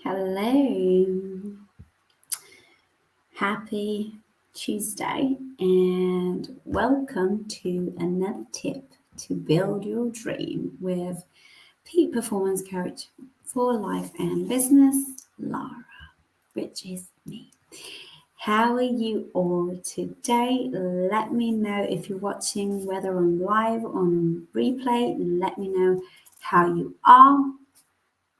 Hello. Happy Tuesday and welcome to another tip to build your dream with peak performance coach for life and business, Lara, which is me. How are you all today? Let me know if you're watching, whether on live or on replay. Let me know how you are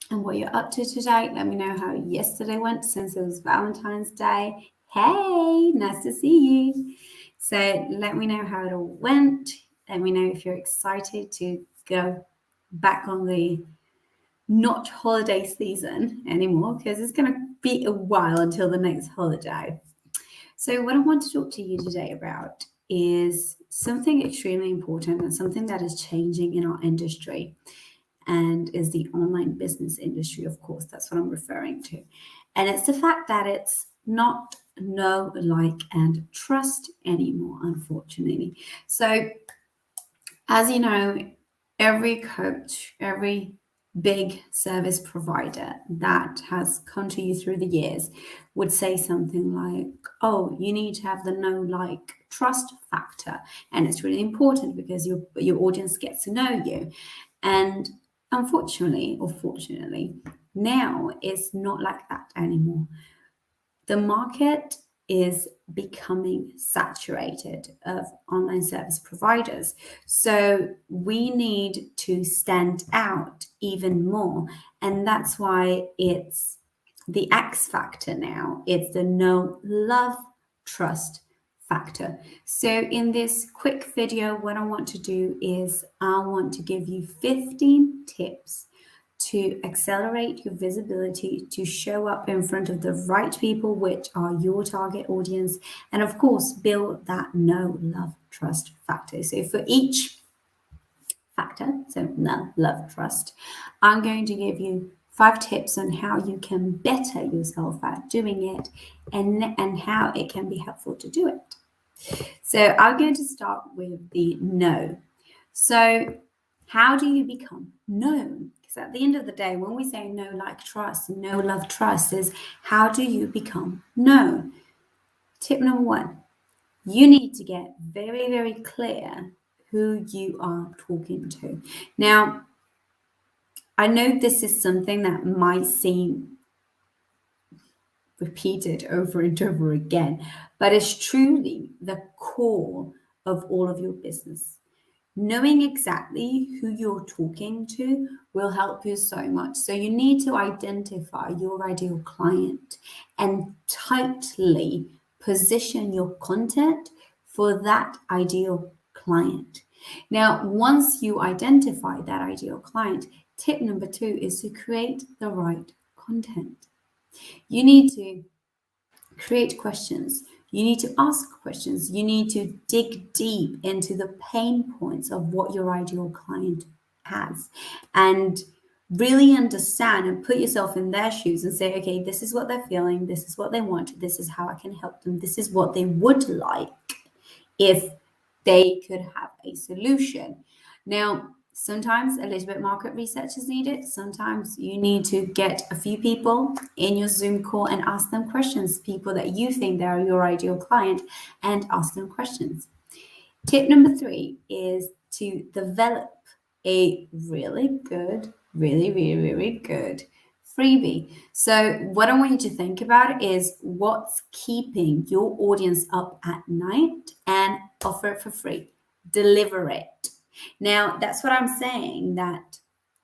and what you're up to today. Let me know how yesterday went since it was Valentine's Day. Hey, nice to see you. So let me know how it all went. Let me know if you're excited to go back on the not holiday season anymore, because it's going to be a while until the next holiday. So what I want to talk to you today about is something extremely important and something that is changing in our industry, and is the online business industry. Of course, that's what I'm referring to. And it's the fact that it's not know, like, and trust anymore, unfortunately. So, as you know, every coach, every big service provider that has come to you through the years would say something like, oh, you need to have the know, like, trust factor. And it's really important because your audience gets to know you. And unfortunately, or fortunately, now it's not like that anymore. The market is becoming saturated of online service providers. So we need to stand out even more. And that's why it's the X factor now. It's the know, love, trust factor. So in this quick video, what I want to do is I want to give you 15 tips to accelerate your visibility, to show up in front of the right people, which are your target audience, and of course, build that know, love, trust factor. So for each factor, so know, love, trust, I'm going to give you 5 tips on how you can better yourself at doing it, and how it can be helpful to do it. So I'm going to start with the know. So how do you become known? Because at the end of the day, when we say know, like, trust, know, love, trust, is how do you become known? Tip number 1, you need to get very, very clear who you are talking to. Now, I know this is something that might seem repeated over and over again, but it's truly the core of all of your business. Knowing exactly who you're talking to will help you so much. So you need to identify your ideal client and tightly position your content for that ideal client. Now, once you identify that ideal client, tip number 2 is to create the right content. You need to create questions. You need to ask questions. You need to dig deep into the pain points of what your ideal client has, and really understand and put yourself in their shoes and say, okay, this is what they're feeling. This is what they want. This is how I can help them. This is what they would like if they could have a solution. Now, sometimes a little bit market research is needed. Sometimes you need to get a few people in your Zoom call and ask them questions, people that you think they are your ideal client, and ask them questions. Tip number 3 is to develop a really good, really good freebie. So what I want you to think about is what's keeping your audience up at night, and offer it for free. Deliver it. Now, that's what I'm saying, that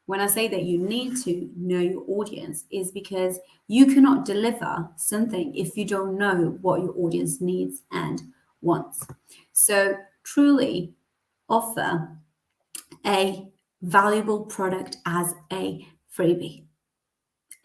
when I say that you need to know your audience, is because you cannot deliver something if you don't know what your audience needs and wants. So truly offer a valuable product as a freebie.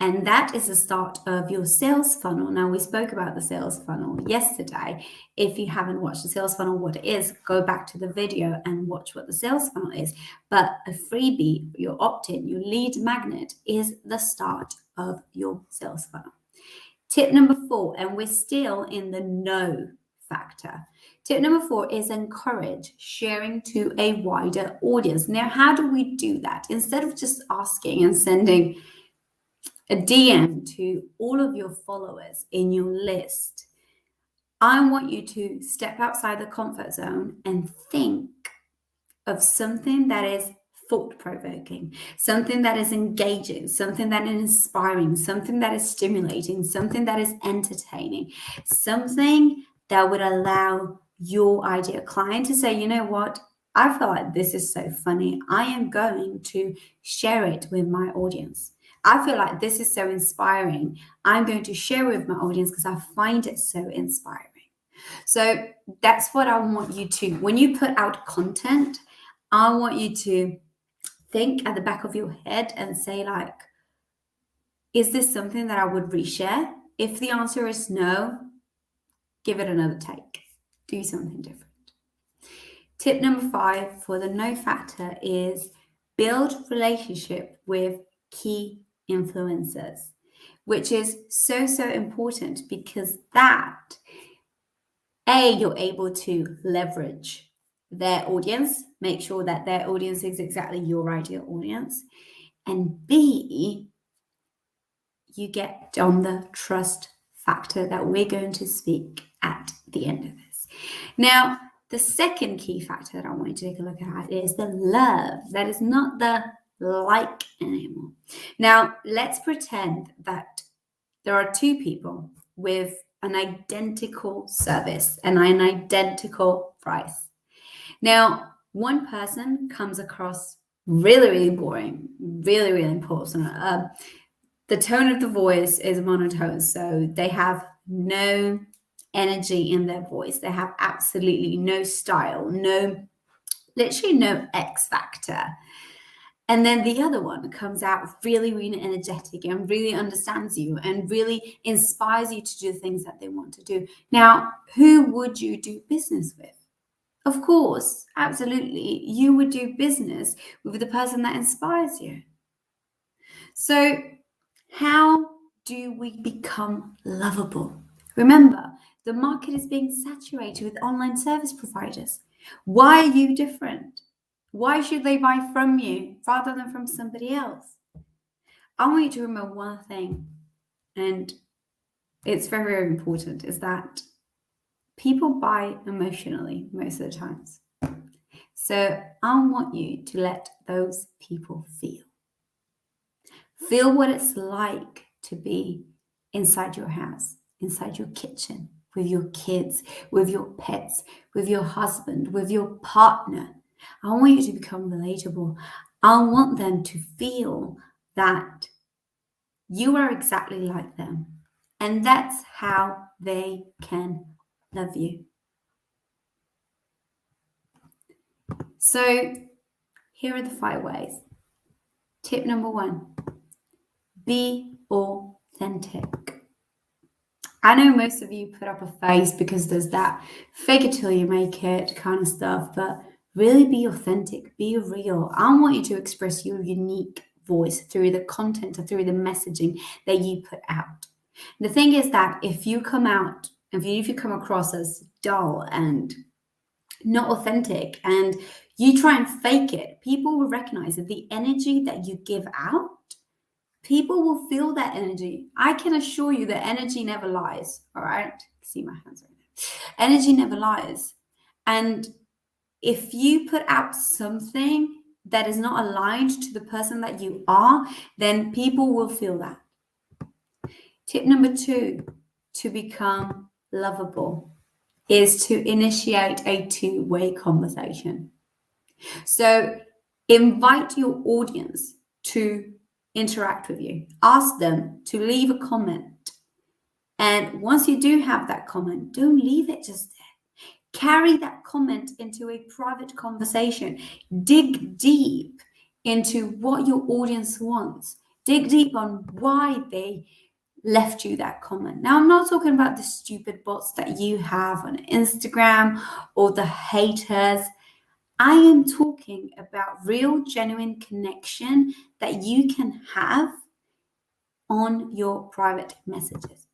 And that is the start of your sales funnel. Now, we spoke about the sales funnel yesterday. If you haven't watched the sales funnel, what it is, go back to the video and watch what the sales funnel is. But a freebie, your opt-in, your lead magnet, is the start of your sales funnel. Tip number 4, and we're still in the know factor. Tip number 4 is encourage sharing to a wider audience. Now, how do we do that? Instead of just asking and sending a DM to all of your followers in your list, I want you to step outside the comfort zone and think of something that is thought-provoking, something that is engaging, something that is inspiring, something that is stimulating, something that is entertaining, something that would allow your ideal client to say, you know what, I feel like this is so funny. I am going to share it with my audience. I feel like this is so inspiring. I'm going to share with my audience because I find it so inspiring. So that's what I want you to, when you put out content, I want you to think at the back of your head and say, like, is this something that I would reshare? If the answer is no, give it another take. Do something different. Tip number 5 for the no factor is build relationship with key influencers, which is so important because that, you're able to leverage their audience, make sure that their audience is exactly your ideal audience, and B, you get on the trust factor that we're going to speak at the end of this. Now, the second key factor that I want you to take a look at is the love. That is not the like anymore. Now, let's pretend that there are two people with an identical service and an identical price. Now, one person comes across really boring, really impersonal. The tone of the voice is monotone, so they have no energy in their voice. They have absolutely no style, literally no X factor. And then the other one comes out really energetic and really understands you and really inspires you to do things that they want to do. Now, who would you do business with? Of course, absolutely, you would do business with the person that inspires you. So, how do we become lovable? Remember, the market is being saturated with online service providers. Why are you different? Why should they buy from you rather than from somebody else? I want you to remember one thing, and it's very important, is that people buy emotionally most of the times. So I want you to let those people feel. Feel what it's like to be inside your house, inside your kitchen, with your kids, with your pets, with your husband, with your partner. I want you to become relatable. I want them to feel that you are exactly like them. And that's how they can love you. So here are the 5 ways. Tip number 1, be authentic. I know most of you put up a face because there's that fake it till you make it kind of stuff, but really be authentic, be real. I want you to express your unique voice through the content or through the messaging that you put out. The thing is that if you come across as dull and not authentic and you try and fake it, people will recognize that the energy that you give out, people will feel that energy. I can assure you that energy never lies. All right. See my hands right now. Energy never lies. And if you put out something that is not aligned to the person that you are, then people will feel that. Tip number 2, to become lovable, is to initiate a 2-way conversation. So invite your audience to interact with you. Ask them to leave a comment. And once you do have that comment, don't leave it just there. Carry that comment into a private conversation. Dig deep into what your audience wants. Dig deep on why they left you that comment. Now, I'm not talking about the stupid bots that you have on Instagram or the haters. I am talking about real, genuine connection that you can have on your private messages.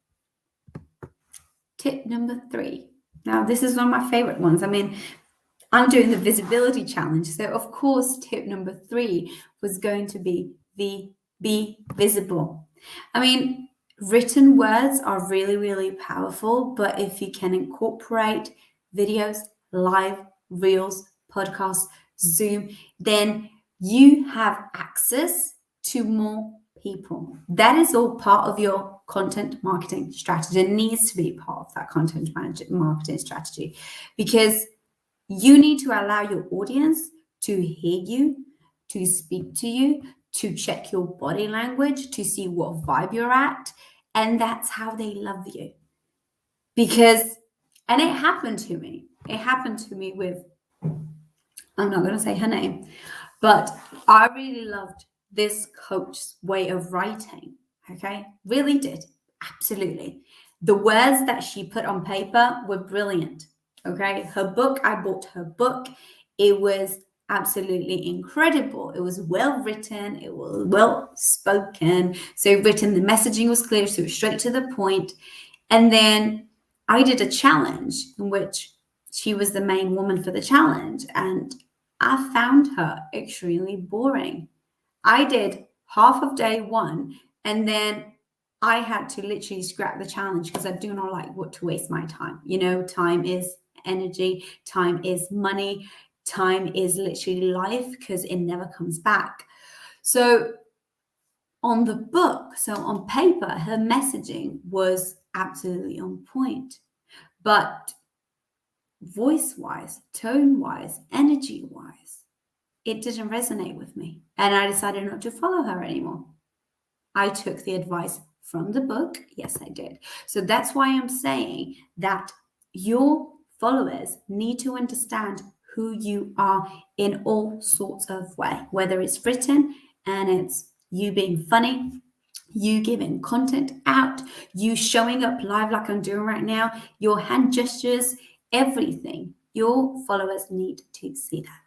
Tip number 3. Now, this is one of my favorite ones. I mean, I'm doing the visibility challenge. So, of course, tip number 3 was going to be be visible. I mean, written words are really, really powerful, but if you can incorporate videos, live, reels, podcasts, Zoom, then you have access to more people. That is all part of your content marketing strategy. It needs to be part of that content marketing strategy because you need to allow your audience to hear you, to speak to you, to check your body language, to see what vibe you're at. And that's how they love you. Because, and it happened to me. It happened to me with, I'm not going to say her name, but I really loved this coach's way of writing. Okay. Really did. Absolutely. The words that she put on paper were brilliant. Okay. Her book, I bought her book. It was absolutely incredible. It was well written. It was well spoken. So written, the messaging was clear. So it was straight to the point. And then I did a challenge in which she was the main woman for the challenge. And I found her extremely boring. I did half of day one and then I had to literally scrap the challenge because I do not like what to waste my time. You know, time is energy, time is money, time is literally life because it never comes back. So on the book, so on paper, her messaging was absolutely on point. But voice wise, tone wise, energy wise, it didn't resonate with me. And I decided not to follow her anymore. I took the advice from the book. Yes, I did. So that's why I'm saying that your followers need to understand who you are in all sorts of way, whether it's written and it's you being funny, you giving content out, you showing up live like I'm doing right now, your hand gestures, everything. Your followers need to see that.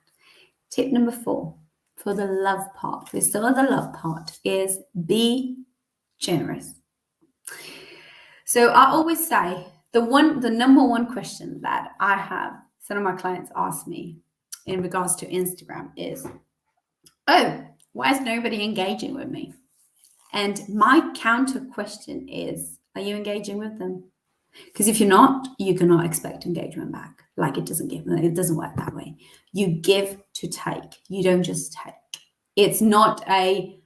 Tip number 4 for the love part, the other love part is be generous. So I always say the number one question that I have some of my clients ask me in regards to Instagram is, oh, why is nobody engaging with me? And my counter question is, are you engaging with them? Because if you're not, you cannot expect engagement back. Like it doesn't work that way. You give to take. You don't just take. It's not a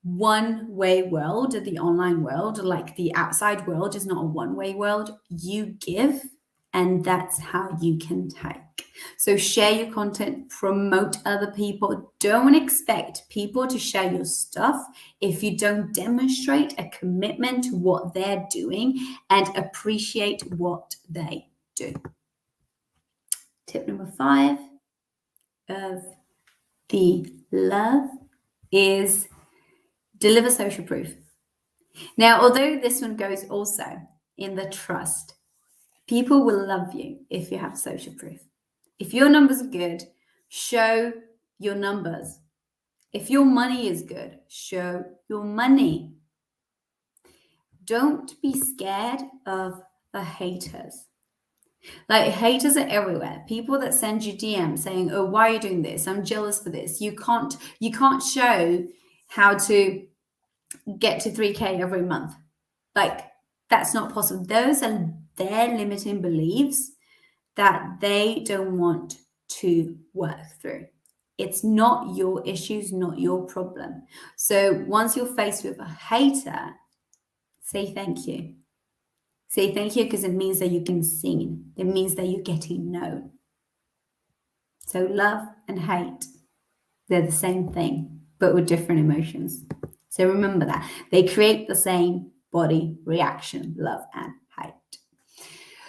one-way world, the online world, like the outside world is not a one-way world. You give, and that's how you can take. So share your content, promote other people. Don't expect people to share your stuff if you don't demonstrate a commitment to what they're doing and appreciate what they do. Tip number 5 of the love is deliver social proof. Now, although this one goes also in the trust, people will love you if you have social proof. If your numbers are good, show your numbers. If your money is good, show your money. Don't be scared of the haters. Like haters are everywhere. People that send you DMs saying, "Oh, why are you doing this? I'm jealous for this." You can't show how to get to 3K every month. Like that's not possible. Those are their limiting beliefs that they don't want to work through. It's not your issues, not your problem. So once you're faced with a hater, say thank you. Say thank you because it means that you're getting seen. It means that you're getting known. So love and hate, they're the same thing, but with different emotions. So remember that. They create the same body reaction, love and hate.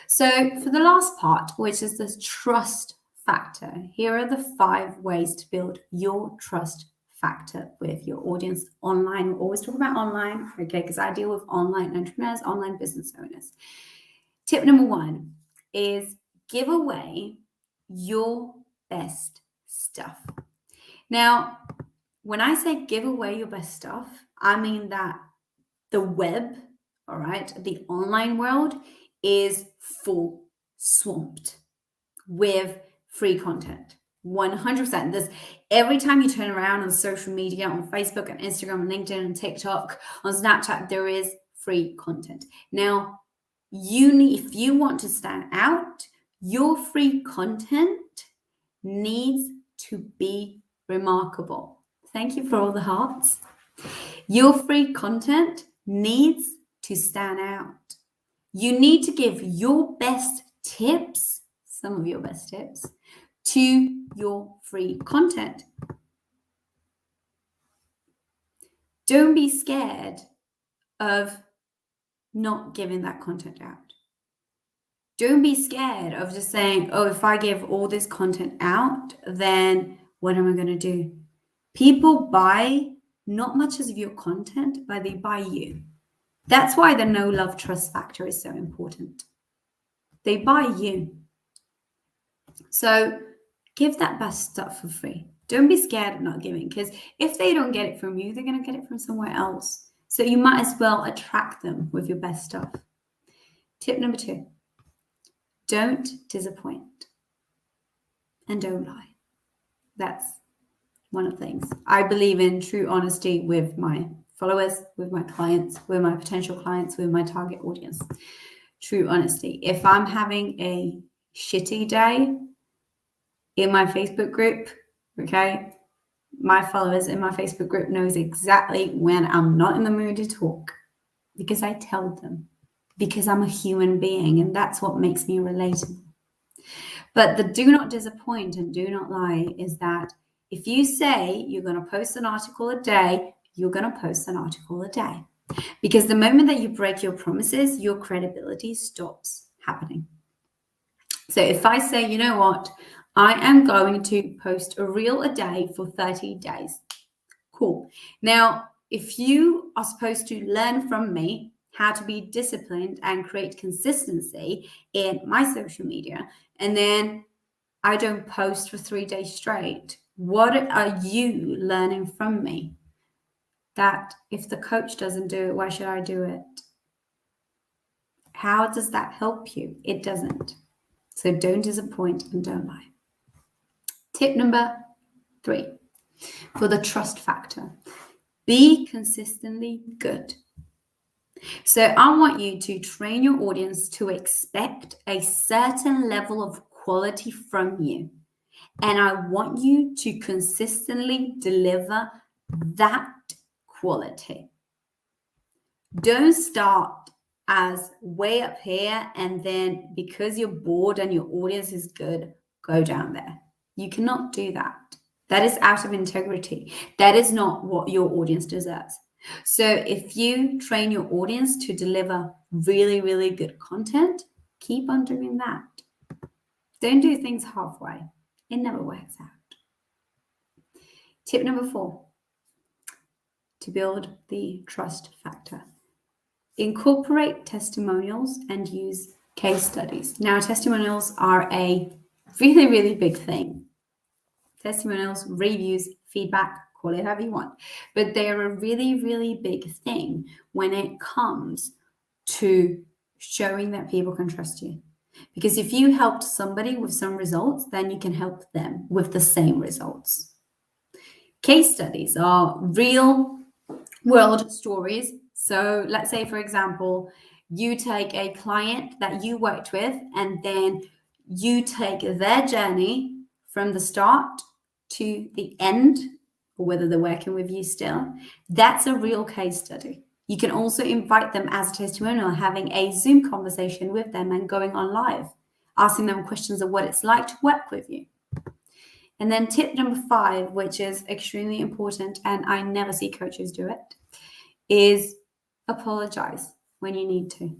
So for the last part, which is the trust factor, here are the 5 ways to build your trust factor with your audience online. We always talk about online, okay, because I deal with online entrepreneurs, online business owners. Tip number 1 is give away your best stuff. Now, when I say give away your best stuff, I mean that the web, all right, the online world is full swamped with free content. 100%. There's every time you turn around on social media, on Facebook and Instagram and LinkedIn and TikTok, on Snapchat, there is free content. Now, if you want to stand out, your free content needs to be remarkable. Thank you for all the hearts. Your free content needs to stand out. You need to give your best tips, some of your best tips, to your free content. Don't be scared of not giving that content out. Don't be scared of just saying, oh, if I give all this content out, then what am I going to do? People buy not much of your content, but they buy you. That's why the know, love, trust factor is so important. They buy you. So give that best stuff for free. Don't be scared of not giving, because if they don't get it from you, they're going to get it from somewhere else. So you might as well attract them with your best stuff. Tip number 2, don't disappoint and don't lie. That's one of the things. I believe in true honesty with my followers, with my clients, with my potential clients, with my target audience. True honesty. If I'm having a shitty day in my Facebook group, okay, my followers in my Facebook group knows exactly when I'm not in the mood to talk, because I tell them, because I'm a human being, and that's what makes me relatable. But the do not disappoint and do not lie is that if you say you're going to post an article a day, you're going to post an article a day. Because the moment that you break your promises, your credibility stops happening. So if I say, you know what, I am going to post a reel a day for 30 days. Cool. Now, if you are supposed to learn from me how to be disciplined and create consistency in my social media, and then I don't post for 3 days straight, what are you learning from me? That if the coach doesn't do it, why should I do it? How does that help you? It doesn't. So don't disappoint and don't lie. Tip number 3, for the trust factor, be consistently good. So I want you to train your audience to expect a certain level of quality from you. And I want you to consistently deliver that quality. Don't start as way up here and then because you're bored and your audience is good, go down there. You cannot do that. That is out of integrity. That is not what your audience deserves. So if you train your audience to deliver really, really good content, keep on doing that. Don't do things halfway. It never works out. Tip number 4, to build the trust factor. Incorporate testimonials and use case studies. Now, testimonials are a really, really big thing. Testimonials, reviews, feedback, call it however you want. But they are a really, really big thing when it comes to showing that people can trust you. Because if you helped somebody with some results, then you can help them with the same results. Case studies are real world stories. So let's say, for example, you take a client that you worked with and then you take their journey from the start to the end, or whether they're working with you still. That's a real case study. You can also invite them as a testimonial, having a Zoom conversation with them and going on live, asking them questions of what it's like to work with you. And then tip number 5, which is extremely important, and I never see coaches do it, is apologize when you need to.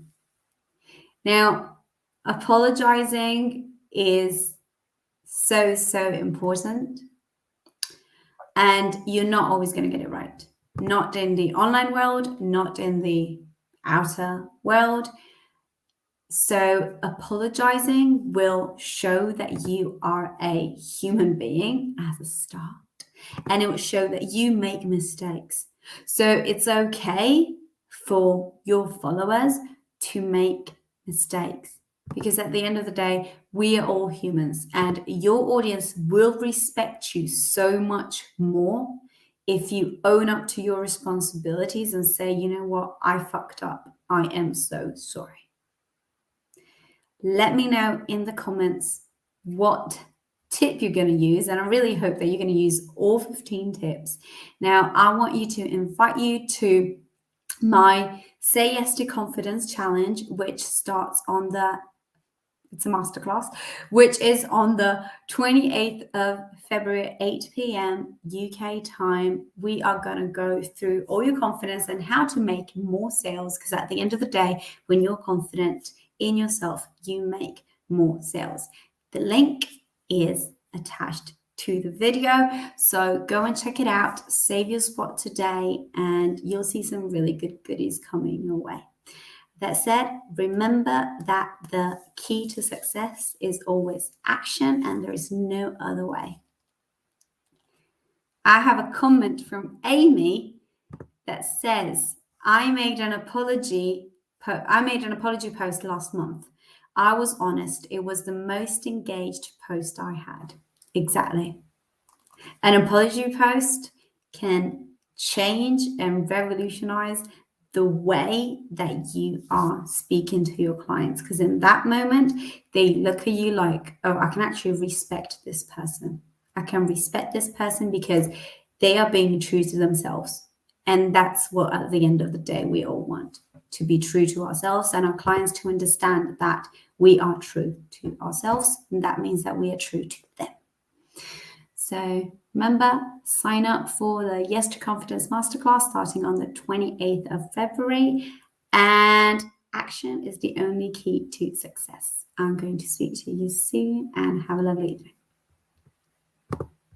Now, apologizing is so, so important. And you're not always going to get it right. Not in the online world, not in the outer world. So apologizing will show that you are a human being as a start. And it will show that you make mistakes. So it's okay for your followers to make mistakes. Because at the end of the day, we are all humans, and your audience will respect you so much more if you own up to your responsibilities and say, you know what, I fucked up. I am so sorry. Let me know in the comments what tip you're going to use, and I really hope that you're going to use all 15 tips. Now, I want you to invite you to my Say Yes to Confidence challenge, which starts on it's a masterclass, which is on the 28th of February, 8 p.m. UK time. We are going to go through all your confidence and how to make more sales, because at the end of the day, when you're confident in yourself, you make more sales. The link is attached to the video, so go and check it out. Save your spot today, and you'll see some really good goodies coming your way. That said, remember that the key to success is always action, and there is no other way. I have a comment from Amy that says, I made an apology post last month. I was honest. It was the most engaged post I had. Exactly. An apology post can change and revolutionize the way that you are speaking to your clients, because in that moment they look at you like, oh, I can actually respect this person. I can respect this person because they are being true to themselves. And that's what at the end of the day we all want, to be true to ourselves, and our clients to understand that we are true to ourselves, and that means that we are true to them. So remember, sign up for the Yes to Confidence Masterclass starting on the 28th of February. And action is the only key to success. I'm going to speak to you soon, and have a lovely evening.